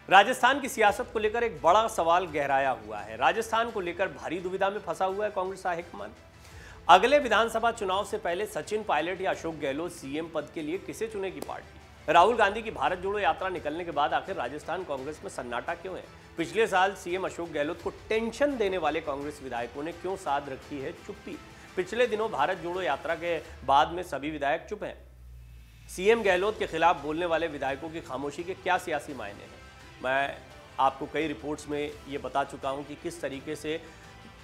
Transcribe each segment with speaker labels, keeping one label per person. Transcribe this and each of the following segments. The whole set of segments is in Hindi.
Speaker 1: राजस्थान की सियासत को लेकर एक बड़ा सवाल गहराया हुआ है। राजस्थान को लेकर भारी दुविधा में फंसा हुआ है कांग्रेस हाईकमान। अगले विधानसभा चुनाव से पहले सचिन पायलट या अशोक गहलोत सीएम पद के लिए किसे चुनेगी पार्टी? राहुल गांधी की भारत जोड़ो यात्रा निकलने के बाद आखिर राजस्थान कांग्रेस में सन्नाटा क्यों है? पिछले साल सीएम अशोक गहलोत को टेंशन देने वाले कांग्रेस विधायकों ने क्यों साध रखी है चुप्पी? पिछले दिनों भारत जोड़ो यात्रा के बाद में सभी विधायक चुप हैं। सीएम गहलोत के खिलाफ बोलने वाले विधायकों की खामोशी के क्या सियासी मायने हैं? मैं आपको कई रिपोर्ट्स में ये बता चुका हूं कि किस तरीके से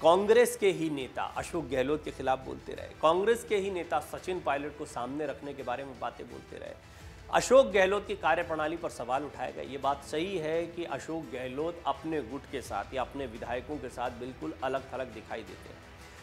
Speaker 1: कांग्रेस के ही नेता अशोक गहलोत के खिलाफ बोलते रहे, कांग्रेस के ही नेता सचिन पायलट को सामने रखने के बारे में बातें बोलते रहे, अशोक गहलोत की कार्यप्रणाली पर सवाल उठाया गया। ये बात सही है कि अशोक गहलोत अपने गुट के साथ या अपने विधायकों के साथ बिल्कुल अलग थलग दिखाई देते हैं।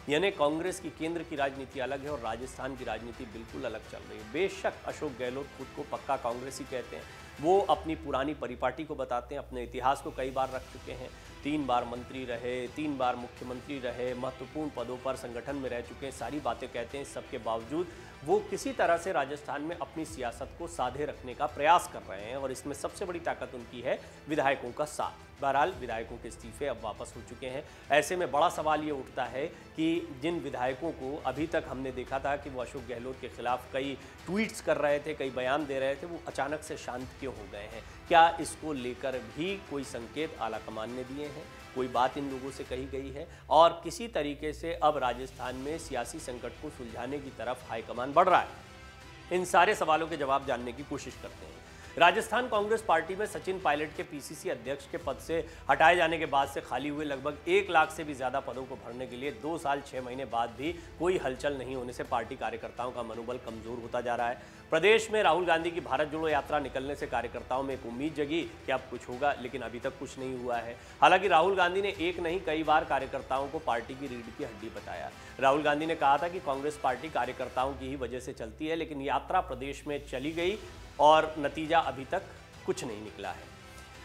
Speaker 1: यानी कांग्रेस की केंद्र की राजनीति अलग है और राजस्थान की राजनीति बिल्कुल अलग चल रही है। बेशक अशोक गहलोत खुद को पक्का कांग्रेसी कहते हैं, वो अपनी पुरानी परिपाटी को बताते हैं, अपने इतिहास को कई बार रख चुके हैं, 3 बार मंत्री रहे, 3 बार मुख्यमंत्री रहे, महत्वपूर्ण पदों पर संगठन में रह चुके हैं, सारी बातें कहते हैं। सबके बावजूद वो किसी तरह से राजस्थान में अपनी सियासत को साधे रखने का प्रयास कर रहे हैं और इसमें सबसे बड़ी ताकत उनकी है विधायकों का साथ। बहरहाल विधायकों के इस्तीफे अब वापस हो चुके हैं। ऐसे में बड़ा सवाल ये उठता है कि जिन विधायकों को अभी तक हमने देखा था कि वो अशोक गहलोत के खिलाफ कई ट्वीट्स कर रहे थे, कई बयान दे रहे थे, वो अचानक से शांत क्यों हो गए हैं? क्या इसको लेकर भी कोई संकेत आलाकमान ने दिए हैं? कोई बात इन लोगों से कही गई है? और किसी तरीके से अब राजस्थान में सियासी संकट को सुलझाने की तरफ हाईकमान बढ़ रहा है? इन सारे सवालों के जवाब जानने की कोशिश करते हैं। राजस्थान कांग्रेस पार्टी में सचिन पायलट के पीसीसी अध्यक्ष के पद से हटाए जाने के बाद से खाली हुए लगभग 1 लाख से भी ज्यादा पदों को भरने के लिए 2 साल 6 महीने बाद भी कोई हलचल नहीं होने से पार्टी कार्यकर्ताओं का मनोबल कमजोर होता जा रहा है। प्रदेश में राहुल गांधी की भारत जोड़ो यात्रा निकलने से कार्यकर्ताओं में एक उम्मीद जगी कि अब कुछ होगा, लेकिन अभी तक कुछ नहीं हुआ है। हालांकि राहुल गांधी ने एक नहीं कई बार कार्यकर्ताओं को पार्टी की रीढ़ की हड्डी बताया। राहुल गांधी ने कहा था कि कांग्रेस पार्टी कार्यकर्ताओं की ही वजह से चलती है, लेकिन यात्रा प्रदेश में चली गई और नतीजा अभी तक कुछ नहीं निकला है।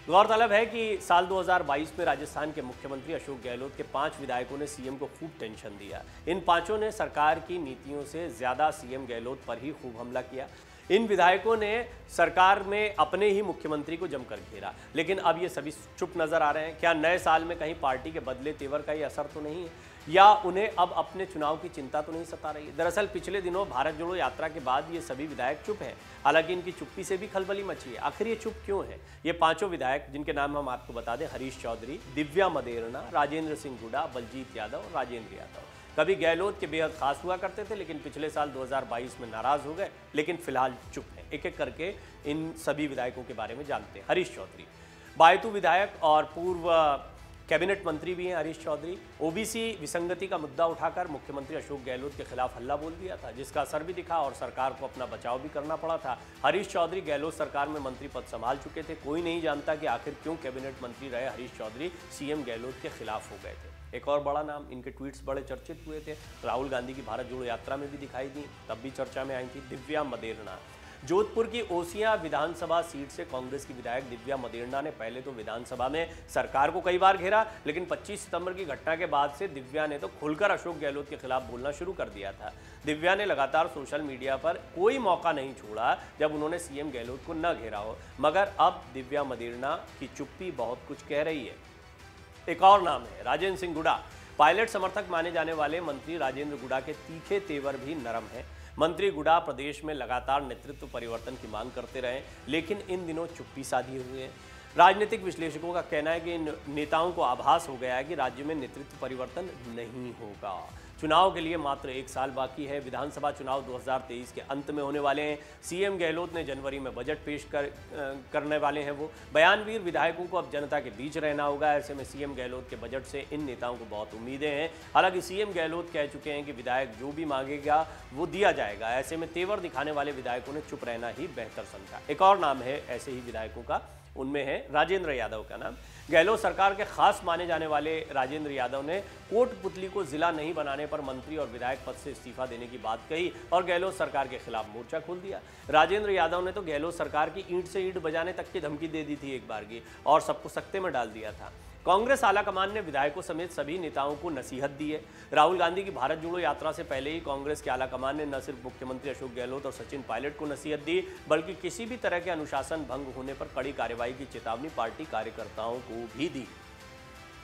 Speaker 1: गौरतलब है कि साल 2022 में राजस्थान के मुख्यमंत्री अशोक गहलोत के 5 विधायकों ने सीएम को खूब टेंशन दिया। इन 5 ने सरकार की नीतियों से ज्यादा सीएम गहलोत पर ही खूब हमला किया। इन विधायकों ने सरकार में अपने ही मुख्यमंत्री को जमकर घेरा, लेकिन अब ये सभी चुप नजर आ रहे हैं। क्या नए साल में कहीं पार्टी के बदले तेवर का ये असर तो नहीं है, या उन्हें अब अपने चुनाव की चिंता तो नहीं सता रही है? दरअसल पिछले दिनों भारत जोड़ो यात्रा के बाद ये सभी विधायक चुप हैं। हालांकि इनकी चुप्पी से भी खलबली मची है। आखिर ये चुप क्यों है? ये 5 विधायक, जिनके नाम हम आपको बता दें, हरीश चौधरी, दिव्या मदेरणा, राजेंद्र सिंह हुड्डा, बलजीत यादव और राजेंद्र यादव, कभी गहलोत के बेहद खास हुआ करते थे, लेकिन पिछले साल 2022 में नाराज हो गए, लेकिन फिलहाल चुप हैं। एक एक करके इन सभी विधायकों के बारे में जानते हैं। हरीश चौधरी बायतू विधायक और पूर्व कैबिनेट मंत्री भी हैं। हरीश चौधरी ओबीसी विसंगति का मुद्दा उठाकर मुख्यमंत्री अशोक गहलोत के खिलाफ हल्ला बोल दिया था, जिसका असर भी दिखा और सरकार को अपना बचाव भी करना पड़ा था। हरीश चौधरी गहलोत सरकार में मंत्री पद संभाल चुके थे। कोई नहीं जानता कि आखिर क्यों कैबिनेट मंत्री रहे हरीश चौधरी सीएम गहलोत के खिलाफ हो गए थे। एक और बड़ा नाम, इनके ट्वीट्स बड़े चर्चित हुए थे, राहुल गांधी की भारत जोड़ो यात्रा में भी दिखाई दी, तब भी चर्चा में आई थी, दिव्या मदेरणा। जोधपुर की ओसियां विधानसभा सीट से कांग्रेस की विधायक दिव्या मदेरणा ने पहले तो विधानसभा में सरकार को कई बार घेरा, लेकिन 25 सितंबर की घटना के बाद से दिव्या ने तो खुलकर अशोक गहलोत के खिलाफ बोलना शुरू कर दिया था। दिव्या ने लगातार सोशल मीडिया पर कोई मौका नहीं छोड़ा जब उन्होंने सीएम गहलोत को न घेरा हो, मगर अब दिव्या मदेरणा की चुप्पी बहुत कुछ कह रही है। एक और नाम है राजेंद्र सिंह हुड्डा। पायलट समर्थक माने जाने वाले मंत्री राजेंद्र हुड्डा के तीखे तेवर भी नरम है। मंत्री हुड्डा प्रदेश में लगातार नेतृत्व परिवर्तन की मांग करते रहे, लेकिन इन दिनों चुप्पी साधी हुए हैं। राजनीतिक विश्लेषकों का कहना है कि इन नेताओं को आभास हो गया है कि राज्य में नेतृत्व परिवर्तन नहीं होगा। चुनाव के लिए मात्र 1 साल बाकी है। विधानसभा चुनाव 2023 के अंत में होने वाले हैं। सीएम गहलोत ने जनवरी में बजट पेश करने वाले हैं। वो बयानवीर विधायकों को अब जनता के बीच रहना होगा। ऐसे में सीएम गहलोत के बजट से इन नेताओं को बहुत उम्मीदें हैं। हालांकि सीएम गहलोत कह चुके हैं कि विधायक जो भी मांगेगा वो दिया जाएगा। ऐसे में तेवर दिखाने वाले विधायकों ने चुप रहना ही बेहतर समझा। एक और नाम है ऐसे ही विधायकों का, उनमें है राजेंद्र यादव का नाम। गहलोत सरकार के खास माने जाने वाले राजेंद्र यादव ने कोटपुतली को जिला नहीं बनाने पर मंत्री और विधायक पद से इस्तीफा देने की बात कही और गहलोत सरकार के खिलाफ मोर्चा खोल दिया। राजेंद्र यादव ने तो गहलोत सरकार की ईंट से ईंट बजाने तक की धमकी दे दी थी एक बार की और सबको सख्ते में डाल दिया था। कांग्रेस आलाकमान ने विधायकों समेत सभी नेताओं को नसीहत दी है। राहुल गांधी की भारत जोड़ो यात्रा से पहले ही कांग्रेस के आलाकमान ने न सिर्फ मुख्यमंत्री अशोक गहलोत और सचिन पायलट को नसीहत दी, बल्कि किसी भी तरह के अनुशासन भंग होने पर कड़ी कार्रवाई की चेतावनी पार्टी कार्यकर्ताओं को भी दी।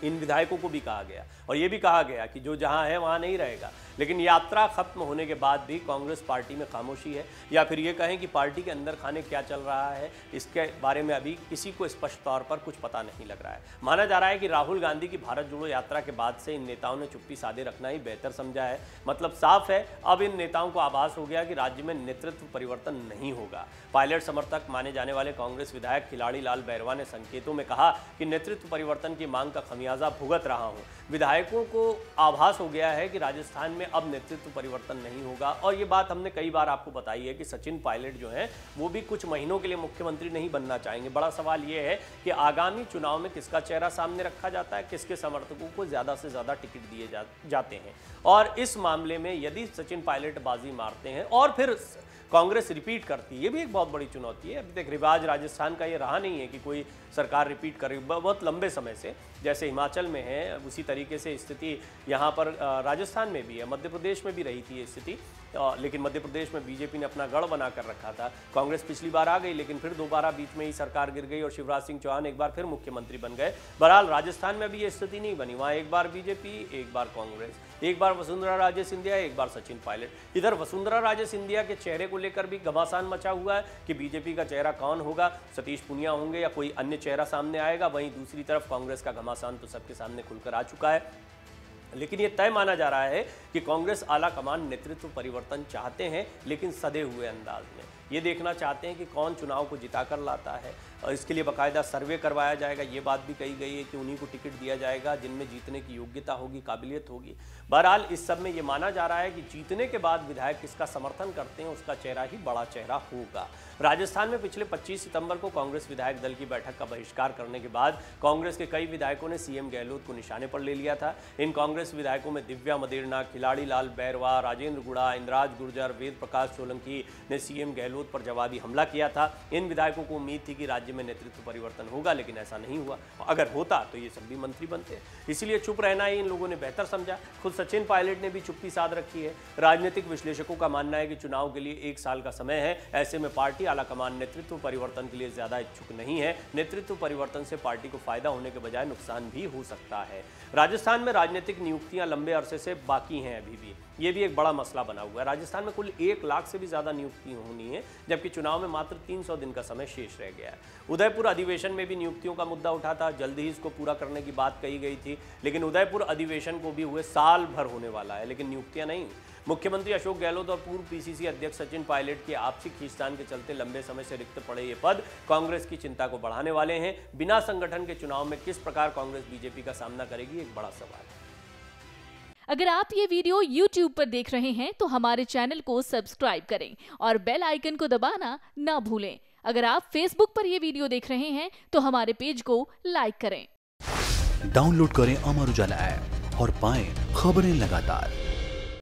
Speaker 1: इन विधायकों को भी कहा गया और ये भी कहा गया कि जो जहां है वहां नहीं रहेगा। लेकिन यात्रा खत्म होने के बाद भी कांग्रेस पार्टी में खामोशी है, या फिर ये कहें कि पार्टी के अंदर खाने क्या चल रहा है, इसके बारे में अभी किसी को स्पष्ट तौर पर कुछ पता नहीं लग रहा है। माना जा रहा है कि राहुल गांधी की भारत जोड़ो यात्रा के बाद से इन नेताओं ने चुप्पी साधे रखना ही बेहतर समझा है। मतलब साफ है, अब इन नेताओं को आभास हो गया कि राज्य में नेतृत्व परिवर्तन नहीं होगा। पायलट समर्थक माने जाने वाले कांग्रेस विधायक खिलाड़ी लाल बैरवा ने संकेतों में कहा कि नेतृत्व परिवर्तन की मांग का खमियाजा भुगत रहा हूं। विधायकों को आभास हो गया है कि राजस्थान में अब नेतृत्व परिवर्तन नहीं होगा, और ये बात हमने कई बार आपको बताई है कि सचिन पायलट जो हैं वो भी कुछ महीनों के लिए मुख्यमंत्री नहीं बनना चाहेंगे। बड़ा सवाल ये है कि आगामी चुनाव में किसका चेहरा सामने रखा जाता है, किसके समर्थकों को ज्यादा से ज्यादा टिकट दिए जाते हैं। और इस मामले में यदि सचिन पायलट बाजी मारते हैं और फिर कांग्रेस रिपीट करती है, ये भी एक बहुत बड़ी चुनौती है। अभी तक रिवाज राजस्थान का ये रहा नहीं है कि कोई सरकार रिपीट करे बहुत लंबे समय से, जैसे हिमाचल में है उसी तरीके से स्थिति यहाँ पर राजस्थान में भी है। मध्य प्रदेश में भी रही थी ये स्थिति, लेकिन मध्य प्रदेश में बीजेपी ने अपना गढ़ बना कर रखा था। कांग्रेस पिछली बार आ गई, लेकिन फिर दोबारा बीच में ही सरकार गिर गई और शिवराज सिंह चौहान एक बार फिर मुख्यमंत्री बन गए। बहरहाल राजस्थान में भी ये स्थिति नहीं बनी, वहाँ एक बार बीजेपी, एक बार कांग्रेस, एक बार वसुंधरा राजे सिंधिया, एक बार सचिन पायलट। इधर वसुंधरा राजे सिंधिया के चेहरे को लेकर भी घमासान मचा हुआ है कि बीजेपी का चेहरा कौन होगा, सतीश पूनिया होंगे या कोई अन्य चेहरा सामने आएगा। वहीं दूसरी तरफ कांग्रेस का घमासान तो सबके सामने खुलकर आ चुका है। लेकिन ये तय माना जा रहा है कि कांग्रेस आला कमान नेतृत्व परिवर्तन चाहते हैं, लेकिन सधे हुए अंदाज में। ये देखना चाहते हैं कि कौन चुनाव को जिता कर लाता है, और इसके लिए बाकायदा सर्वे करवाया जाएगा। ये बात भी कही गई है कि उन्हीं को टिकट दिया जाएगा जिनमें जीतने की योग्यता होगी, काबिलियत होगी। बहरहाल इस सब में ये माना जा रहा है कि जीतने के बाद विधायक किसका समर्थन करते हैं उसका चेहरा ही बड़ा चेहरा होगा। राजस्थान में पिछले 25 सितंबर को कांग्रेस विधायक दल की बैठक का बहिष्कार करने के बाद कांग्रेस के कई विधायकों ने सीएम गहलोत को निशाने पर ले लिया था। इन कांग्रेस विधायकों में दिव्या मदेरना, खिलाड़ी लाल बैरवा, राजेंद्र गुड़ा, इंद्राज गुर्जर, वेद प्रकाश सोलंकी ने सीएम गहलोत पर जवाबी हमला किया था। इन विधायकों को उम्मीद थी कि राज्य में नेतृत्व परिवर्तन होगा, लेकिन ऐसा नहीं हुआ। अगर होता तो ये सब भी मंत्री बनते, इसलिए चुप रहना ही इन लोगों ने बेहतर समझा। खुद सचिन पायलट ने भी चुप्पी साध रखी है। राजनीतिक विश्लेषकों का मानना है कि चुनाव के लिए 1 साल का समय है। ऐसे में पार्टी आलाकमान नेतृत्व परिवर्तन के लिए ज्यादा इच्छुक नहीं है। नेतृत्व परिवर्तन से पार्टी को फायदा होने के बजाय नुकसान भी हो सकता है। राजस्थान में राजनीतिक नियुक्तियां लंबे अरसे से बाकी हैं अभी भी, ये भी एक बड़ा मसला बना हुआ है। राजस्थान में कुल 1 लाख से भी ज्यादा नियुक्ति होनी है, जबकि चुनाव में मात्र 300 दिन का समय शेष रह गया है। उदयपुर अधिवेशन में भी नियुक्तियों का मुद्दा उठा था, जल्द ही इसको पूरा करने की बात कही गई थी, लेकिन उदयपुर अधिवेशन को भी हुए साल भर होने वाला है, लेकिन नियुक्तियां नहीं। मुख्यमंत्री अशोक गहलोत और पूर्व पीसीसी अध्यक्ष सचिन पायलट के आपसी खींचतान के चलते लंबे समय से रिक्त पड़े ये पद कांग्रेस की चिंता को बढ़ाने वाले हैं। बिना संगठन के चुनाव में किस प्रकार कांग्रेस बीजेपी का सामना करेगी, एक बड़ा सवाल है।
Speaker 2: अगर आप ये वीडियो YouTube पर देख रहे हैं तो हमारे चैनल को सब्सक्राइब करें और बेल आइकन को दबाना ना भूलें। अगर आप Facebook पर ये वीडियो देख रहे हैं तो हमारे पेज को लाइक करें।
Speaker 3: डाउनलोड करें अमर उजाला ऐप और पाएं खबरें लगातार।